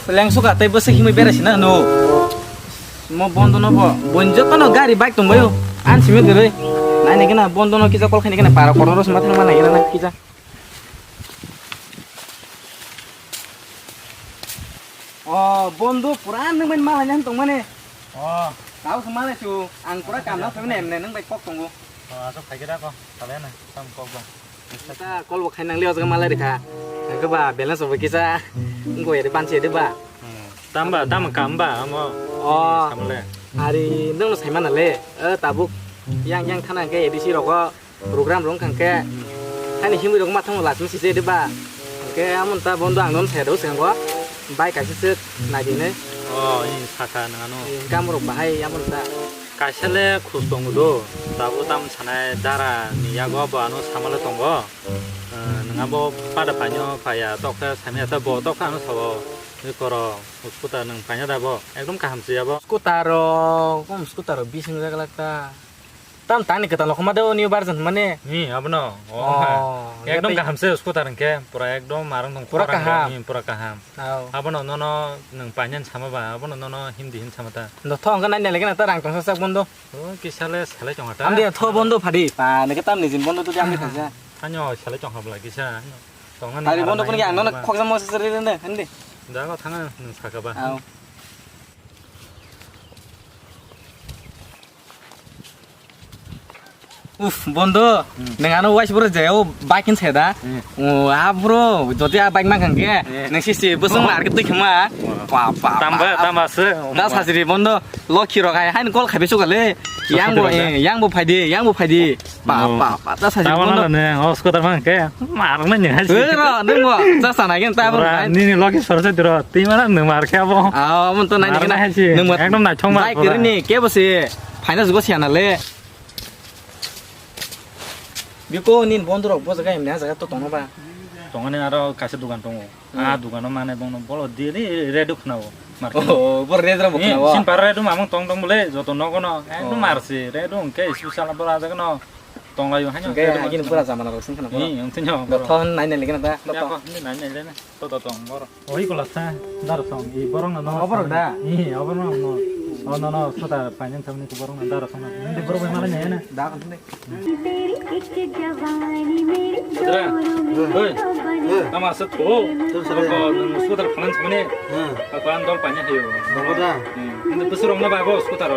Langsung kata ibu sih mau beres na no. Mau bondo no bo. Bonjo kono gari bike tunggu yo. An simi gere. Nah ini kena bondo no kita kol kini kena para kono terus mati mana kena kita. Oh bondo puran neng main malah nyantung mana? Oh, Tahu semana cu. Angkura kamera tapi neng baik kok tunggu. asap kayak kita kok. Kalian nih, sama kok bang. Kita kol waktu nang lihat sama malah deka. Ke ba balance sama kita. Gue ada panci ada ba. Tambah kamba, mau. Oh. Sama le. Hari nung saya mana le? Tabuk yang tanah ke edisi rokok program rong kangke. Kan ini himu rong matang ulas mesti sih deba. Oke, amun ta bondo ang non saya sekarang gua. Baik kasih set najine. Oh, ini 사카 나노. Kamu bahai amun ta. 가실래 쿠스동도 다고 담 차나에 따라 니야고 바노 사말로 동거. nggak mau pada banyak kayak toko semi atau bawa toko anu sawo ini koro skuter neng banyak dah bo ekdom kaham sih ya bo Skutaro, skutaro bising jaga lakta. Tam tani kita lo kemana new version mana? nih apa no ekdom kaham sih skuter nengke pura ekdom marang tong Pura kaham. pura kaham apa no nono neng banyak sama ba apa no nono hindi sama ta Ndo thong kan nanya lagi nata rang tong sasak bondo. oh kisale sale cong hata Am dia tho bondo phadi. Pa nek tam ni jin bondo tu jam ni thaja. hanya sale cong hab lagi sa tongan Hari bondo pun yang nona khok sama seseri dende hande. dah kau tangan neng saka ba Au. Bondo, dengan anu wise bro jauh baikin seda. Bro, jadi baik makan ke? Neng sisi busung market tu kemana? Papa. tambah se Das hasil bondo, lo kiro kayak han kol kabe sukale. Yang bu padi. Papa. Das hasil bondo. tawanan nih oh skuter mang ke marang nih hasil Neng gua, das sana kan tahu. ini lagi sorot diro timana neng marke apa Mun tu nanya kena. Neng buat. ekdom na chong ma Baik kiri nih, ke besi. Finance gua siapa le? Biko nin bondo rok bos kayak mana? Saya tu tono ba. tongan ini ada kasih dukan tongo dukan mana bong bolo dia ini reduk nau Oh, berdua bukan sin awak. par redu mamang tong boleh joto no kono ekdom marsi redu ke susah lah berada kono tong layu hanya Kayak gini pura zaman aku sini kenapa? ini yang tinyo Tahun nanya lagi nata. ya kok ini nanya lena to tong bor oh iko lasa dar tong i borong na no Borong dah. iya borong no oh no sudah panjang sama ni borong na dar tong ini borong malah nyana Dah kan sini. Hei, nama setu, apa skuter panas mana? Aku andol banyak hiu. Bangda. Ini pesurong na bago skuter.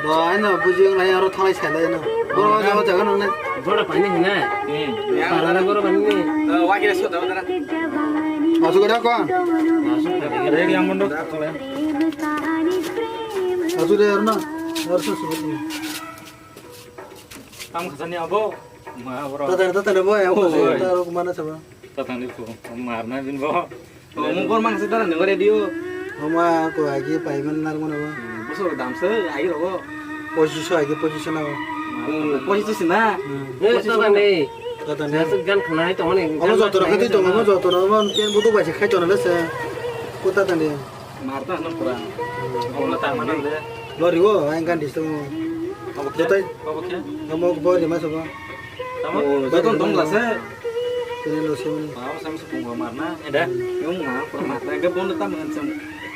Doa ina bujing lai aro thalai chela ina. Boro jago jago nang ne. Bora pani hina. Parana bora pani ni. Wakil sudah udah. Asu kada ko. Ada yang mondok kalau ya. Asu de arna. Arsu subut. Kamu kesana abo? Ma bro. Tata boy aku taruh kemana coba. Tatang di ko. Marna bin bo. Mungkor mang sekarang dengar radio. Mama aku lagi paiman nar mana ba. Busur damse air logo. Posisi aku. Posisi sina. Itu kan deh. Tata ne. Saya gan kenal itu mana. Kamu jotor kati to kamu jotor man kian butuh baca khai chona lese. Ku tata ne. Marta nan pura. Kamu letak mana deh? Lori wo aing kan distu. Jotai Apa ke? kamu bawa di mana coba. Kamu Betul dong lah se. Ini lo sih. mau sama sepunggu marna. Ada. Yung nga pura mata ke bondo tam ngan sem.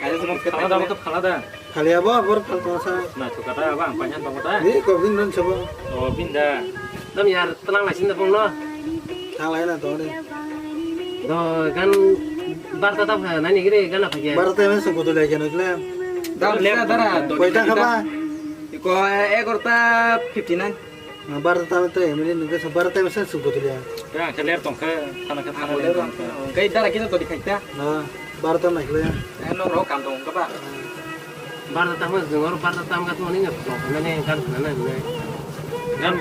Kaya semua kita Kalau dapat kepala dah. Kali apa bor fal sa. Nah, itu kata abang panjang banget dah. Ini kau bin nan coba. Oh, pindah. Nam yar tenang lah sini pun lo. Tang lain atau ni. Do kan bar tetap nani gini kan apa ya? Barat yang sebut lagi kan iklan. Dam lera dara. Kau tak apa? Iko korta 59. Nah, barat tahu tu yang ini nunggu sebarat yang sebut dia. Ya, kelir tong ke tanah ke tanah. Kaya dara kita to dikaita. Nah, barat yang iklan. Ano ro kantong ka ba? Bar tetap mas dengar bar tetap kat mana ni? Nani kan nani ni. Kan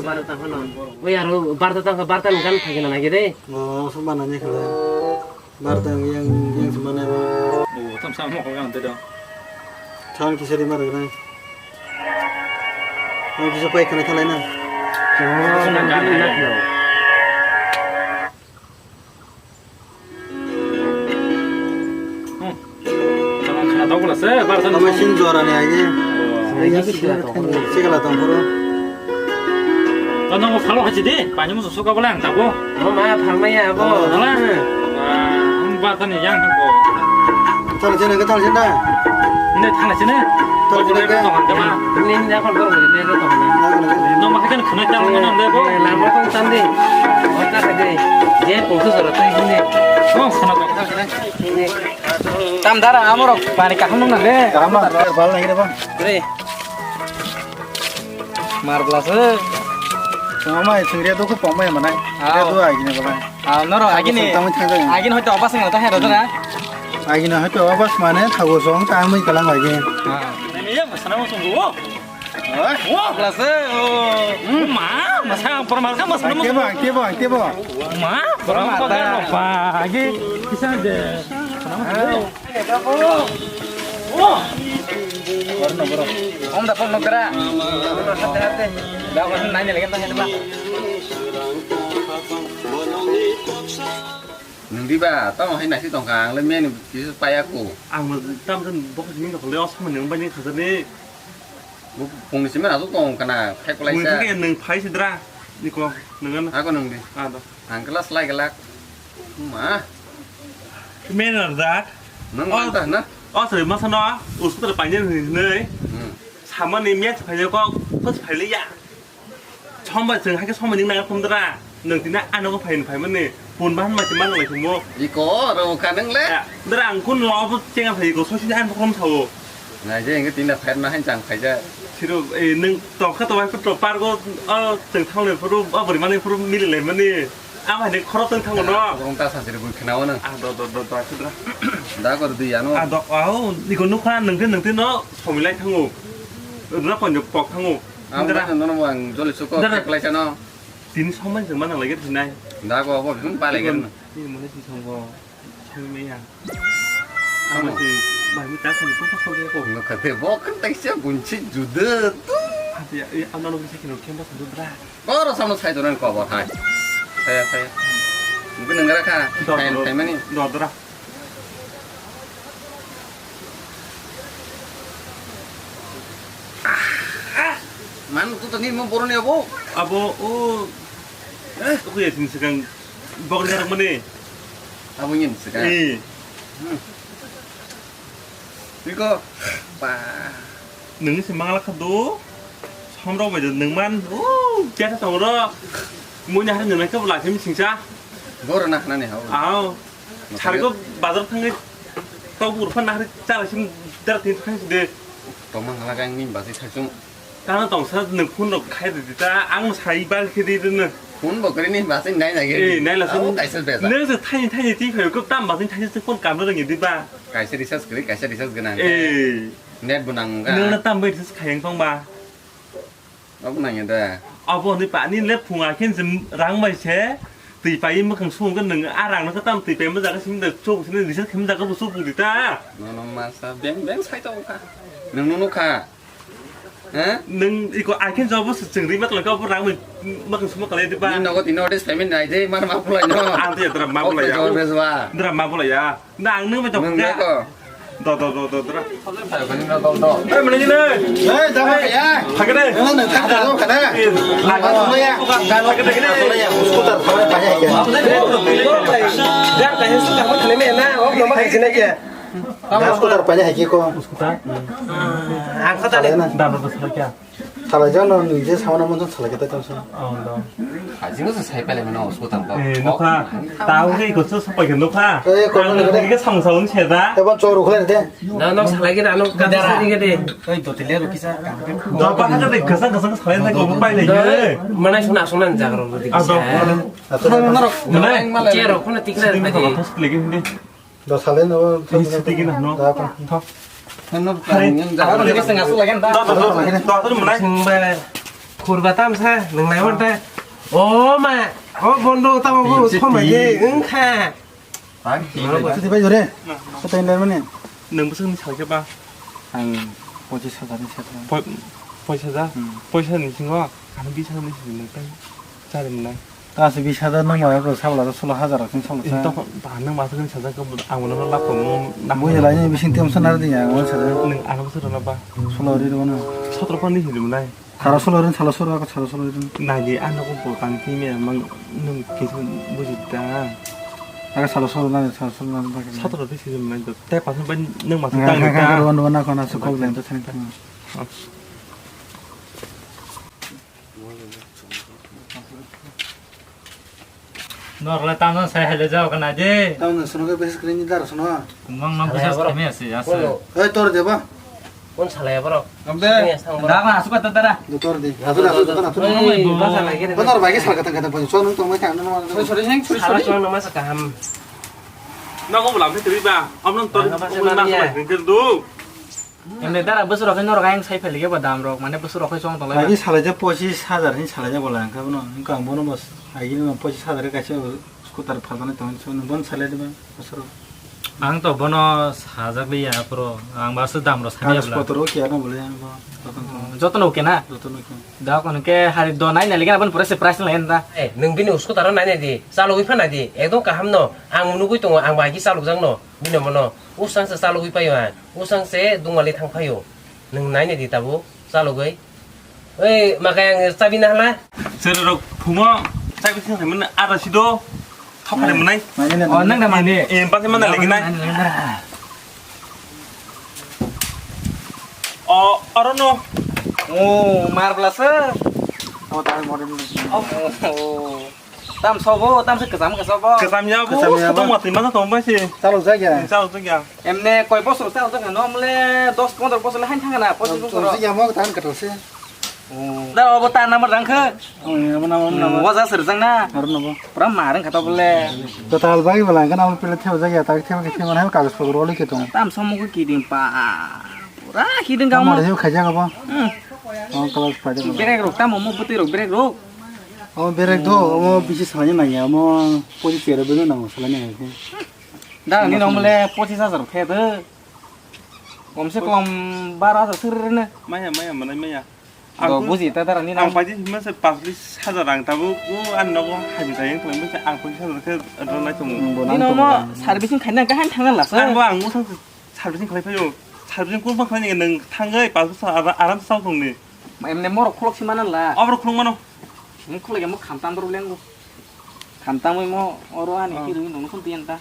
bar tetap mana? Oh ya bar tetap ke bar tetap kan lagi nani deh. Oh, sebenarnya iklan. Barat yang sebenarnya. Oh, sama mau kau yang tidak. Jangan kisah di mana kan? Mau bisa pakai kena kalian. Oh, nani nak lo. Sama tahu lah saya barusan. Kamu mesin juara ni aja. Ini kita tu. Segala tampuru. Kalau mau follow aja deh, banyak musuh suka bilang tak boh. Oh, ma, palma ya, bo. Alah, 봤더니 양하고 탈전에 그 탈전다. 근데 당신은 탈전에 그 동안가마 Ini aku baru beli lagi tuh. 너무 하여간 그날 짜는 건 안돼 뭐 Lama tuh tadi. Otak aja. Dia putus surat ini. Ini. 땀 달아 아무로 많이 깎아 먹는데 아마 발 나기래 봐. Kure. 마르블라스 아마 승리도 그 뻥마야 만나. 그래도 아기네 봐. 아 너로 아기니 아기는 할때 어바생을 또 해러더라 아기는 학교 와봤을 만에 타고 좀 땀이 갈랑 아기. 내가 뭐 사나워 좀 거. 와 플러스 마 마상 포르마가 마상 깨봐. 마 포르마가 봐 이게 비싼데 om dapat nukra hati-hati dah aku nanya lagi tanya coba Nung đi bà, tao hay này thì tổng hàng lên men chỉ bay aku. 뭐 땀은 먹고 있는 거 걸려 사면 영반이 가더니 Bố cùng thì mình là giúp tổng cái nào thay cái 우리 xe. 그게 능 파이시더라 이거 능은 À con nung đi. 아너 Hàng cái lát slide cái lát. Mà 맨은 다 nó ngon ta nó. 어서 마사나 우스들 빠지는 네 사만이 몇 파이고 퍼스 파이리야 처음 봤을 하게 처음 있는 날 봄더라 능 티나 안 하고 파이는 네 본 반 맞지 말로 그 뭐. Chỉ có đâu khả năng lẽ. 너랑 군 와서 제가 파이고 소신이 안 보면 사고 Này chứ cái tin là phép nó hay chẳng phải chứ. 뒤로 능 또가 또 와서 또 빠르고 등 타는 프로 버리만의 프로 밀레만이 아마 내 걸었던 타고 너 Ông ta sản xuất được cái nào nữa. 아너너너 하시더라 Đã có được gì nó. 아, 너, 아우, 이거 놓고 능든 너 소밀라이 탕고, 너 번역 뻑 탕고. À bây giờ nó bằng du lịch số có thay cái xe nó. 딘 선만 정만 안 라게 되나요? Đã có bao nhiêu ba lại cái. 이 뭐네 진 선거 처음이야. 아무튼 많이 따스히 뻑뻑하고. Nó có thể bỏ cái tay xe bún chích dù đỡ. 야, 안 나오는 새끼는 캠퍼스 누더라. Có đâu sao nó thay tụi nó có bỏ thay. Thay. Cái nâng ra kha. Thay mà đi. 너더라. Man tu tadi mau borong ni apa? 아보, 그게 진짜간 먹을 사람 뭐네. Apa ingin sekarang? 이, Iku pa. 능시 망할까도 처음으로 먼저 능만, 제가 정으로 뭐냐 하는 능만 그 라팀 진짜. Borong nak nani hau. 아우, 자리고 맞아 탄게 또 그룹한 나를 짜라심 따라 딘탁한데 Tomang halagang ni basi thajung. 나는 동사 능푼로 가야 되다. 앙 사이발 그리는 Pun bok ni basi nai lagi. 예, 나이라 선. Kai sel besa. 내가 타니 뒤에 급담 맞은 타니 스폰 감으로 게 디바. Kai sel research kali, kai sel research genang. 예. Net bunang ka. 너는 땀 베이스 가양 방바. Apa nanya dah? 아버 니 빠니 랩 풍아 켄좀 랑마이체. tùy phải mà khang xuống cái nừng ràng nó có tâm tùy phải mà ra cái xin được chung xin được xem ra cái một số vùng thì ta Nó masa beng sai tau ka. Nung nung ka. Hả? nừng ý có ai khen cho bớt chừng đi mất là có bớt ràng mình mất khang xuống mất cái lên đi ba Ni no tino des payment dai je mana mapulai no. ăn thì drama bố lại Jawab ya beswa. drama bố lại ya đang nước mà chọc Nung ra ko. đó Ayo kan no to. ê mình lên đây Ê, tao phải ya. thằng cái đây Nó đừng cắt đâu cả đấy. Nó ya. Nó ya. Scooter tháo ra phải kìa. Rác cái hết cả mất thằng mẹ na, ốp nó mất hành này kìa. Nó scooter phải kìa cô. Hàng khó ta đấy. đàn nó sao kìa 살아져 너 이제 사원하면 좀 살겠다 좀. đó Haji nó sai pale meno sutang ko. ê nó pha tao cái có số phải cái nó pha Ê, còn cái sòng sòng chè ra 해봐 쪽으로 그래 돼. Nó lagi dah, nó kata sini ke ơi tổ tỷ lệ rồi kisa đó ba cái này cái sang sợi này cũng bay này deh. Mana sunan jagar lo di à đó sini. Cero, kau nak tinggal cái lagi. này có lấy cái gì 너 살래 너. cái sticky nào nó thôi Nó kan yang aku jangan. jadi setengah sul lagi entah đó tôi muốn này Sembah kurba tam sa, neng lewat dah. Oh ma, oh bondo tam aku sama je, engkau. 어떻게 봐 저래. 어떻게 내면은 đừng có sưng chờ cho ba 한 뭐지 사다리 사다. 보셔자 보셔는 친구가 가는 비차는 있는 때 자리는 가서 비싸다 너 뭐야 사올라도 술로 하자라 좀 또 살라. 반응 맞아 그냥 찾아 그 아무나 놀라고 뭐 이라니 미신 때문에 나르디야 오늘 찾아. 는 알아서 들어나 봐 술로리로 오늘. 서로 번이 힘이 나이 가라 술로는 살라 술하고 살라 술로는. 나이 안 하고 뭐 반팀이야 막는 계속 뭐지다 아까 살로나네 살로나네 사도로 비시면 때 봐서 능 맞다 땅이니까 원나 거나 스코블렌도 생각 너를 땅은 사해려 자고 나지 다음은 스노가 베스 그린이 달아 스노아 금방 비서 재미있어 야스 에이 또르 대봐 온 살아야 버려 근데 나가 아수가 떴다라 너 또르 대 나도 benar bagi salah kata-kata punya suami untuk mereka 소리 생 소리 살아 소리 좀 넘어서 감 nó không làm thế thứ ba ông nó tôi ông đang phải cái đúng 근데 따라 버스로 그 노래가 행 사이펠 이게 바담로 만에 버스로 그 좀 돌아 bagi salahnya posisi sadar ini salahnya bola kan no engkau mau bos lagi nih posisi sadar kasih skuter padane teman cuman bon salah di mana bosro angto bono 사작비 앞으로 ang bahasa damro harus sampai skuter oke na boleh yang 저도 오케나 betul oke 다 거는게 하리 도 나이 날리가 번 프레스 프라이스 낸다 에 능빈이 우스고 다른 나네디 살로위 파나디 애도 가함노 ang 누구 있던 ang 바기 살로 장노 비노 뭐노 우상세 살로위 파요 우상세 둥알리 탕파요 능 나네디 타부 살로위 에이 막ang 사비나 할라 저러 붕어 짧게 생각하면 알아시도 턱하는 문에 mainnya 어 능다 많이 예 빠세 만날 얘기나 알아노 오 마르블러스 oh tahu model 땀 서보 땀 섞어 잠가 서보 그 사람이야 뭐 소통 같은 만나 돈 받지 salah saja 싸우 저기야 엠네 거의 버스로 싸우 저가 nomle 2 kontor 버스를 한 탕하나 버스 terus 버스로 yang mau tahan terus ya 나 어버타 나머 랑크 oh ya mana 와자 서장나 harus nabo 프람 마른 갔다 볼래 total bagi bola kan awal pilih theo saja tak theo ke mana kagus pagro oli gitu 땀 서먹고 기딩 빠 puरा 기딩 kamu ada 가면 theo kaja apa 응 oh kelas pada 브레이크 록 땀 못 부티 록 브레이크 록 oh berek do mau bisnis salahnya nanya mau posisi ada bener nang salahnya itu 나 니 nomle 25000 테드 검색 검 바라서 스르르네 마야 mana maya 너 뭐지 따다라 니 ang 나 pasti masa pasli sajarang tabu ku an no habi sayang tuh masa ang pun sajar ke rona tum 니 너무 서비스 간장 한 탕을 났어 an ba ang usang salbisin kali payo salbisin kun bang kali nang tangai pasu aram sau tong ni 엠네 모로 콜록 시만은 라 abro krung mano 콜록에 뭐 감탄 들어올랭고 감탄이 뭐 어로하니 기름이 너무 손띠엔다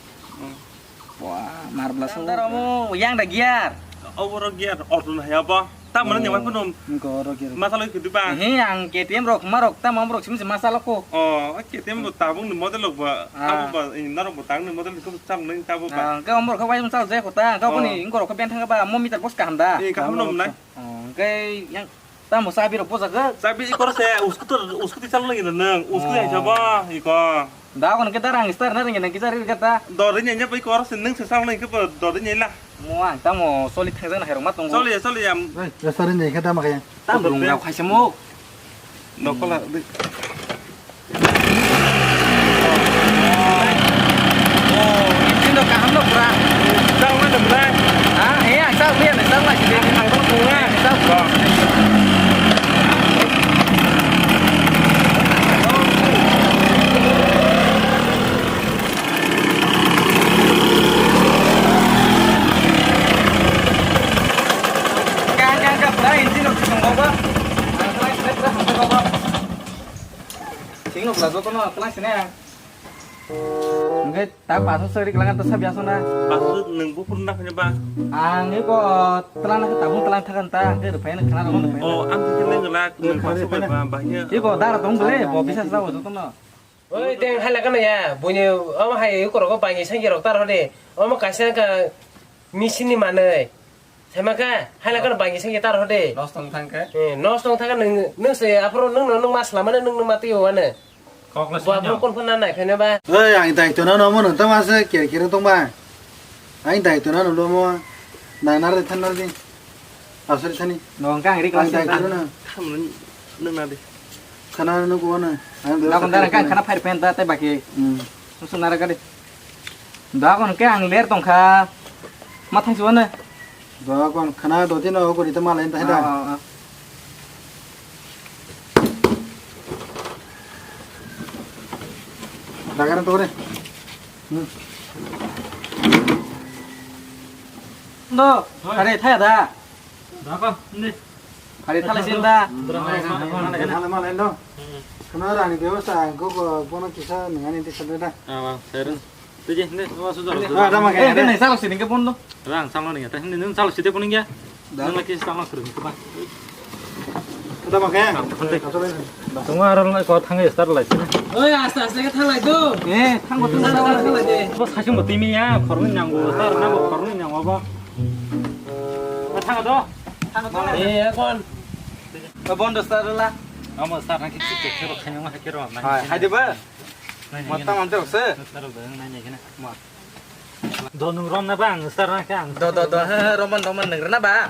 와 마르블러스 따라 뭐 양다 기알 abro giat ordun ya ba ta mana nyawai pun enggak orang kira masalah itu ba হে আং KTM rock মারক তা মাম রক সিমসি মাসালা কো oh kita mau tabung ni model lo ba tabu ba ini naro ba tang ni model ko sam ni tabu ba কা অমর কা ওয়াই মুসা জে কোতা কা কোনি ইংগো rock Ben থাঙ্গা বা মো মিটার বস কা হামদা eh kamu nom nai কে yang তা মো সাবি রক বসা কা sabi ikor saya usku ti salu lagi nang usku ya coba iko দা কোন কে দারাং স্টার না রিং না কিজারি কাতা dorinya nya pa ikor seneng sesal lagi ke dorinya lah মো আং তা মো সলি থাঙ্গা না হেরং মা তং soli ya restoran jadi kata makanya তা বুং না খাইছে মো no kola ইঞ্জিন কা হামলো পুরা Sao nó đừng lên হে আং সা মিয়া না সা লা কি দে থাঙ্গা তো পুরা সা Sino plazo kono kelas ini. Nggak tak pasu seri kelangan terus biasa na. Pasu neng bu pun nak nyoba. Ang ini kok telan ke tabung telan tekan ta, ke depan nak kenal orang depan. Oh, am tu neng ngelak neng pasu banyak. Ini kok darah tong beli, kok bisa tahu itu kono. oi deng hala kana ya bunyi ama hay ko ro bangi sangi ro tar hode ama kaisa ka misini mane semaka hala kana bangi sangi tar hode Los tong tangke. nos tong thaka nung se apro nung mas lama nung mati yo ane Kok les buat kon pun nana phene ba ơi anh tại tụi nó muốn tao mà sẽ kể kể tông ba anh tại tụi nó nó mua nàng nó đi thân nó đi à sorry thân đi Nong kang ini anh kelas tại ini. tụi nó Tham neng nadi. karena nó của nó anh Dah kon darah kang karena fire pen ta bagi. Susun nara kali. Dah kon ke ang ler tong kha. Matang suana. đó còn karena đầu tiên nó có đi tao mà lên tại đó đã cái tôi đây 너 가리 타야 다. Berapa? Ini. 가리 탈래 신다. Hal mal endo. Karena orang ini biasa, kau kau pun kisah dengan ini sedih dah. Ah, bang, saya Tuji, ini wasu jaro. Tama Eh, cái này sao xịn cái bún đó? Rang salah nih, tapi ini salah sih puning ya. Nang lagi salah kerja itu pak. tama kayak Tunggu arah lagi kau tangga start lagi. Oi, asta cái thang này tu. Eh, thang một thang Thang này đi. Bos kasih mau timnya, korun yang gua, tar nama korun yang apa? Tangga tuh. Iya, con. Cái bún đó sao là? Kamu start nanti sih kira kayaknya mah kira. Hai đi bơ. Mà tao ăn được sơ. Start udah nanya gini. Donung rom na bang, start nanti ang. Đồ đồ đồ, roman roman đừng rắn ba.